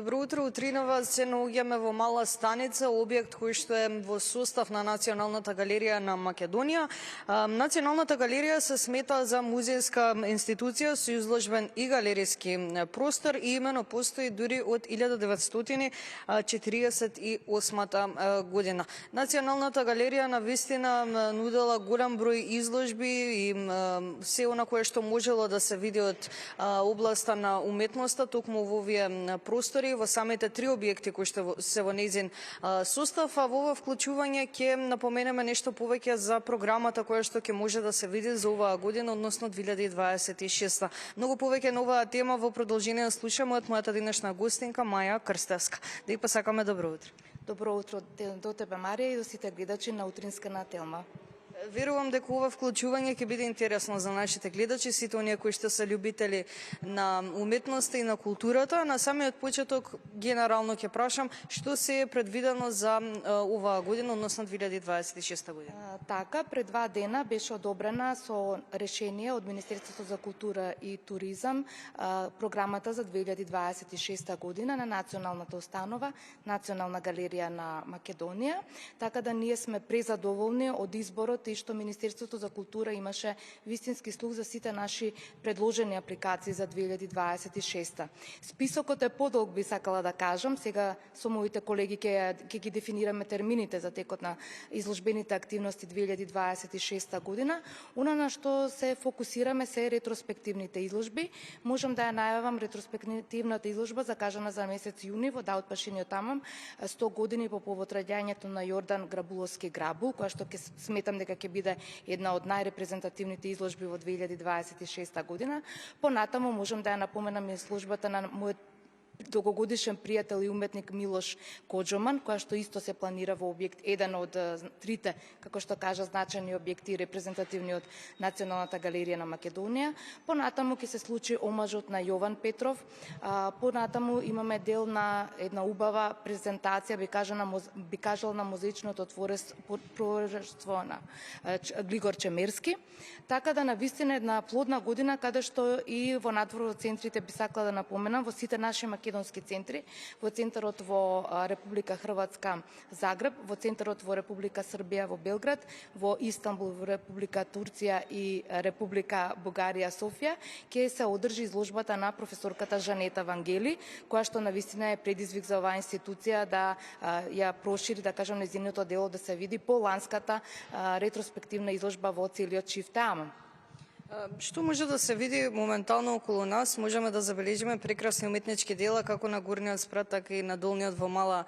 Добро утро, утринава се наоѓаме во Мала Станица, објект кој што е во состав на Националната галерија на Македонија. Националната галерија се смета за музејска институција со изложбен и галериски простор и имено постои дури од 1948 година. Националната галерија навистина нудела голем број изложби и се она кое што можело да се види од областа на уметноста токму во овие простори, во самите три објекти кои што се во нејзин состав, а во ова вклучување ќе напоменеме нешто повеќе за програмата која што ќе може да се види за оваа година, односно 2026. Многу повеќе на оваа тема во продолжение да слушаме од мојата денешна гостинка Маја Крстевска. Да ја посакаме добро утро. Добро утро до тебе, Марија, и до сите гледачи на утринска на Телма. Верувам дека ова вклучување ќе биде интересно за нашите гледачи, сите оние кои што се љубители на уметноста и на културата. На самиот почеток генерално ќе прашам што се е предвидено за оваа година, односно 2026 година. Така, пред 2 дена беше одобрена со решение од Министерството за култура и туризам програмата за 2026 година на националната установа Национална галерија на Македонија, така да ние сме презадоволни од изборот и што Министерството за култура имаше вистински слух за сите наши предложени апликации за 2026. Списокот е подолг, би сакала да кажам. Сега со моите колеги ќе ги дефинираме термините за текот на изложбените активности 2026 година. Она на што се фокусираме се ретроспективните изложби. Можам да ја најавам ретроспективната изложба закажана за месец јуни во Даут Пашиниот тамам 100 години по повод раѓањето на Јордан Грабуловски Грабул, која што ќе сметам дека ќе биде една од најрепрезентативните изложби во 2026 година. Понатаму можам да ја напоменам изложбата на мојот долгогодишен пријател и уметник Милош Коџоман, која што исто се планира во објект, еден од трите, како што кажа, значајни објекти репрезентативни од Националната галерија на Македонија. Понатаму ќе се случи омажот на Јован Петров. Понатаму имаме дел на една убава презентација, би кажал на мозаичното творество на Глигор Чемерски. Така да навистина една плодна година, каде што и во надвор од центрите би сакала да напоменам, во сите наши македонски центри, во центарот во Република Хрватска Загреб, во центарот во Република Србија во Белград, во Истанбул во Република Турција и Република Бугарија Софија, ќе се одржи изложбата на професорката Жанета Вангели, која што навистина е предизвик за оваа институција да ја прошири, да кажам, нејзиното дело да се види по ланската ретроспективна изложба во целиот Шифтеамон. Што може да се види моментално околу нас? Можеме да забележиме прекрасни уметнички дела како на горниот спрат, така и на долниот во Мала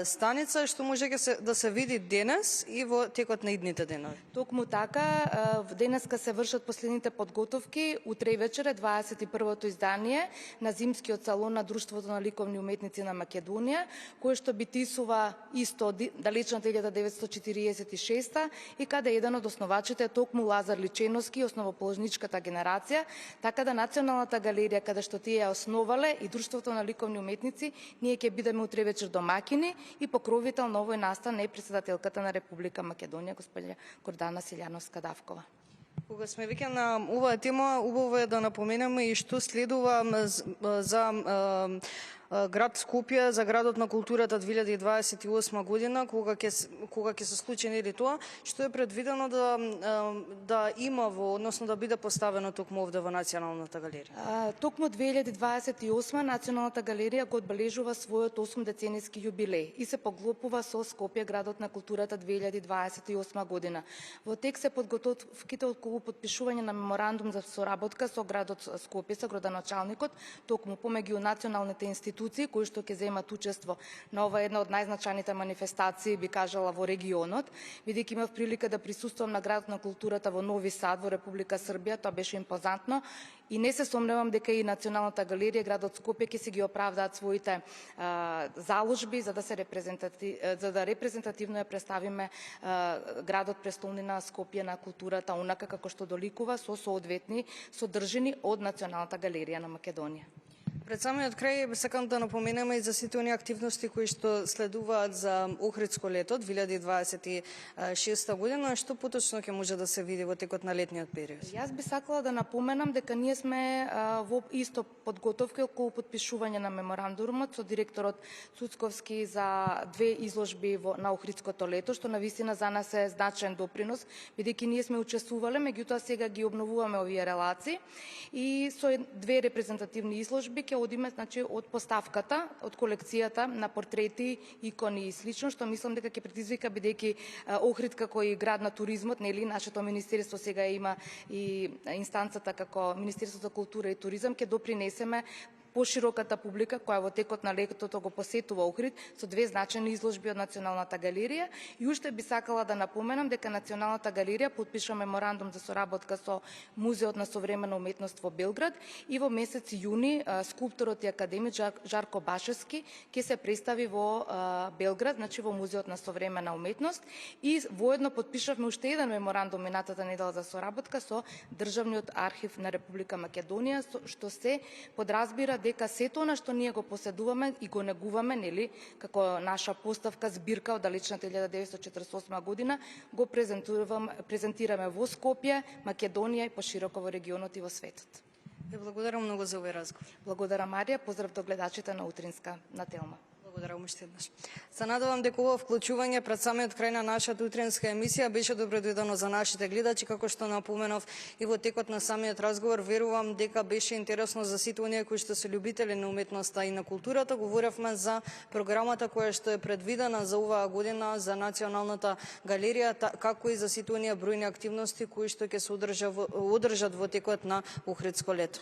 Станица, што може да се види денес и во текот на идните денови. Токму така, денеска се вршат последните подготовки. Утре вечер е 21-то издание на зимскиот салон на Друштвото на ликовни уметници на Македонија, кој што битисува исто далечната 1946 и каде еден од основачите е токму Лазар Личеновски, основоположничката генерација, така да Националната галерија, каде што тие ја основале, и Друштвото на ликовни уметници, ние ќе бидеме утре вечер домакини и покровител на овој настан е претседателката на Република Македонија, господја Гордана Силјановска-Давкова. Кога сме веќе на оваа тема, убаво е да напоменеме и што следува за град Скопје, за градот на културата 2028 година, кога ќе се случи нели тоа, што е предвидено да има односно да биде поставено токму овде во Националната галерија. Токму 2028 Националната галерија го одбележува својот 8-деценијски јубилеј и се поглопува со Скопје, градот на културата 2028 година. Во тек се подготовките околу потпишување на меморандум за соработка со градот Скопје, со градоначалникот, токму помеѓу националните институции кои што ќе земат учество на ова една од најзначајните манифестации, би кажала, во регионот. Бидејќи имав прилика да присуствувам на градот на културата во Нови Сад, во Република Србија, тоа беше импозантно и не се сомневам дека и Националната галерија, градот Скопје ќе си ги оправдаат своите заложби за да репрезентативно ја представиме градот престолнина Скопје на културата онака како што доликува со соодветни содржини од Националната галерија на Македонија. Пред самиот крај сакам да напоменеме и за сите оние активности кои што следуваат за Охридско лето 2026 година, што поточно ќе може да се види во текот на летниот период. Јас би сакала да напоменам дека ние сме во исто подготовки околу потпишување на меморандумот со директорот Цуцковски за 2 изложби на Охридското лето, што навистина за нас е значаен допринос, бидејќи ние сме учествувале, меѓутоа сега ги обновуваме овие релации и со 2 репрезентативни изложби ќе одиме, значи, од поставката, од колекцијата на портрети, икони и слично, што мислам дека ќе предизвика, бидејќи Охрид како и град на туризмот, нели, нашето министерство сега има и инстанцата како Министерство за култура и туризам, ќе допринесеме пошироката публика која во текот на летото го посетува Охрид со 2 значајни изложби од Националната галерија. И уште би сакала да напоменам дека Националната галерија подпиша меморандум за соработка со Музеот на современа уметност во Белград и во месец јуни скулпторот и академик Жарко Башевски ќе се представи во Белград, значи во Музеот на современа уметност, и воедно подпишавме уште еден меморандум минатата недела за соработка со Државниот архив на Република Македонија, што се подразбира дека сето она што ние го поседуваме и го негуваме, нели, како наша поставка, збирка од далечната 1948 година, го презентираме во Скопје, Македонија и пошироко во регионот и во светот. Ви благодарам многу за овој разговор. Благодарам, Марија, поздрав до гледачите на Утринска на Телма. Благодарам уште еднаш. Се надевам дека ова вклучување пред самиот крај на нашата утринска емисија беше добредојдено за нашите гледачи, како што напоменав и во текот на самиот разговор. Верувам дека беше интересно за сите оние кои што се љубители на уметноста и на културата. Говоревме за програмата која што е предвидена за оваа година за Националната галерија, како и за сите оние бројни активности кои што ќе се одржат во текот на Охридско лето.